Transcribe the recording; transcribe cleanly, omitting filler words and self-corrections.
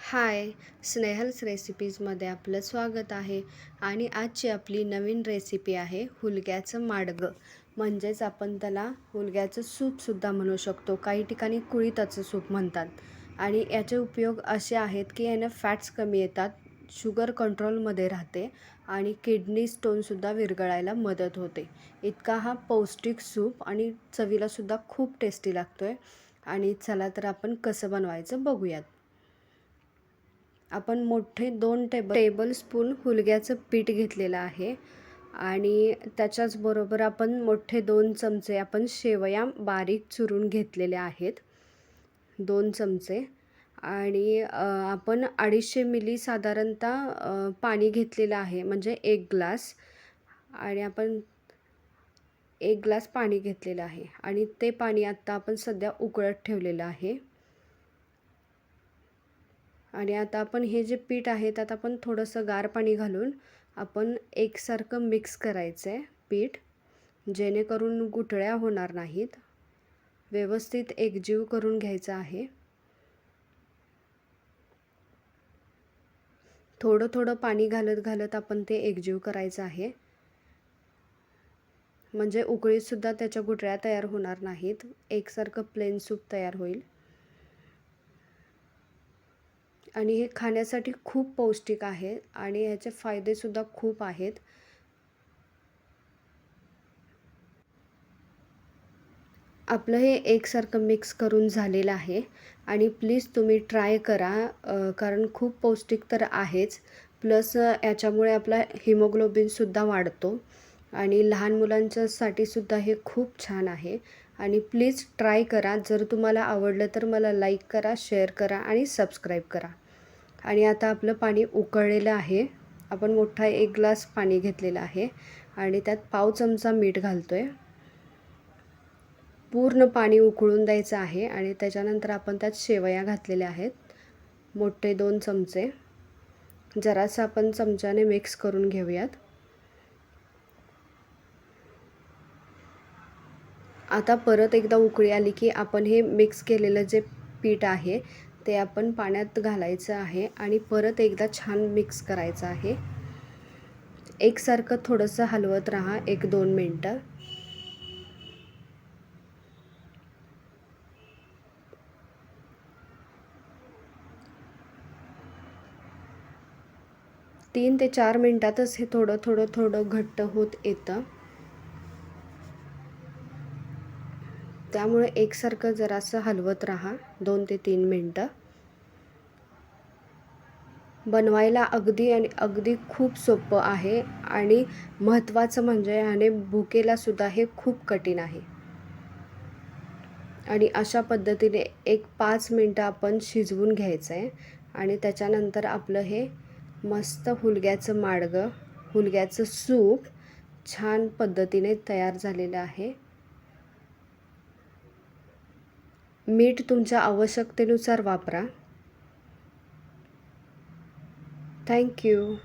हाय, स्नेहल्स रेसिपीजमध्ये आपलं स्वागत आहे. आणि आजची आपली नवीन रेसिपी आहे हुलग्याचं माडगं. म्हणजेच आपण त्याला हुलग्याचं सूपसुद्धा म्हणू शकतो. काही ठिकाणी कुळीथाचं सूप म्हणतात. आणि याचे उपयोग असे आहेत की यानं फॅट्स कमी येतात, शुगर कंट्रोलमध्ये राहते आणि किडनी स्टोनसुद्धा विरघळायला मदत होते. इतका हा पौष्टिक सूप आणि चवीलासुद्धा खूप टेस्टी लागतो आहे. आणि चला तर आपण कसं बनवायचं बघूयात. आपण मोठे 2 टेबलस्पून हुलग्याचं पीठ घेतलेलं आहे आणि त्याच्याचबरोबर आपण मोठे 2 चमचे आपण शेवया बारीक चुरून घेतलेल्या आहेत, 2 चमचे. आणि आपण 250 मिली साधारणतः पाणी घेतलेलं आहे, म्हणजे 1 ग्लास. आणि आपण 1 ग्लास पाणी घेतलेलं आहे आणि ते पाणी आत्ता आपण सध्या उकळत ठेवलेलं आहे. आणि आता आपण हे जे पीठ आहे त्यात आपण थोडंसं गार पाणी घालून आपण एकसारखं मिक्स करायचं आहे पीठ, जेणेकरून गुठळ्या होणार नाहीत. व्यवस्थित एकजीव करून घ्यायचं आहे. थोडं थोडं पाणी घालत घालत आपण ते एकजीव करायचं आहे, म्हणजे उकळीतसुद्धा त्याच्या गुठळ्या तयार होणार नाहीत. एकसारखं प्लेन सूप तयार होईल. आणि हे खाण्यासाठी खूप पौष्टिक आहे आणि ह्याचे फायदेसुद्धा खूप आहेत. आपलं हे एकसारखं मिक्स करून झालेलं आहे आणि प्लीज तुम्ही ट्राय करा, कारण खूप पौष्टिक तर आहेच, प्लस याच्यामुळे आपला हिमोग्लोबिनसुद्धा वाढतो आणि लहान मुलांच्यासाठीसुद्धा हे खूप छान आहे. आणि प्लीज ट्राय करा. जर तुम्हाला आवडलं तर मला लाईक करा, शेअर करा आणि सबस्क्राईब करा. आणि आता आपलं पाणी उकळलेलं आहे. आपण मोठा 1 ग्लास पाणी घेतलेलं आहे आणि त्यात पाव चमचा मीठ घालतो आहे. पूर्ण पाणी उकळून द्यायचं आहे आणि त्याच्यानंतर आपण त्यात शेवया घातलेल्या आहेत, मोठे 2 चमचे. जरासं आपण चमच्याने मिक्स करून घेऊयात. आता परत एकदा उकळी आली की आपण हे मिक्स केलेलं जे पीठ आहे ते आपण पाण्यात घालायचं आहे आणि परत एकदा छान मिक्स करायचं आहे. एकसारखं थोडंसं हलवत राहा 1-2 मिनटं. तीन ते 4 मिनटातच हे थोडं थोडं थोडं घट्ट होत येतं. त्यामुळे एकसारखं जरासं हलवत राहा 2 ते 3 मिनटं. बनवायला अगदी खूप सोपं आहे आणि महत्त्वाचं म्हणजे याने भुकेलासुद्धा हे खूप कठीण आहे. आणि अशा पद्धतीने 5 मिनटं आपण शिजवून घ्यायचं आहे आणि त्याच्यानंतर आपलं हे मस्त हुलग्याचं माडगं, हुलग्याचं सूप छान पद्धतीने तयार झालेलं आहे. मीठ तुमच्या आवश्यकतेनुसार वापरा. थँक्यू.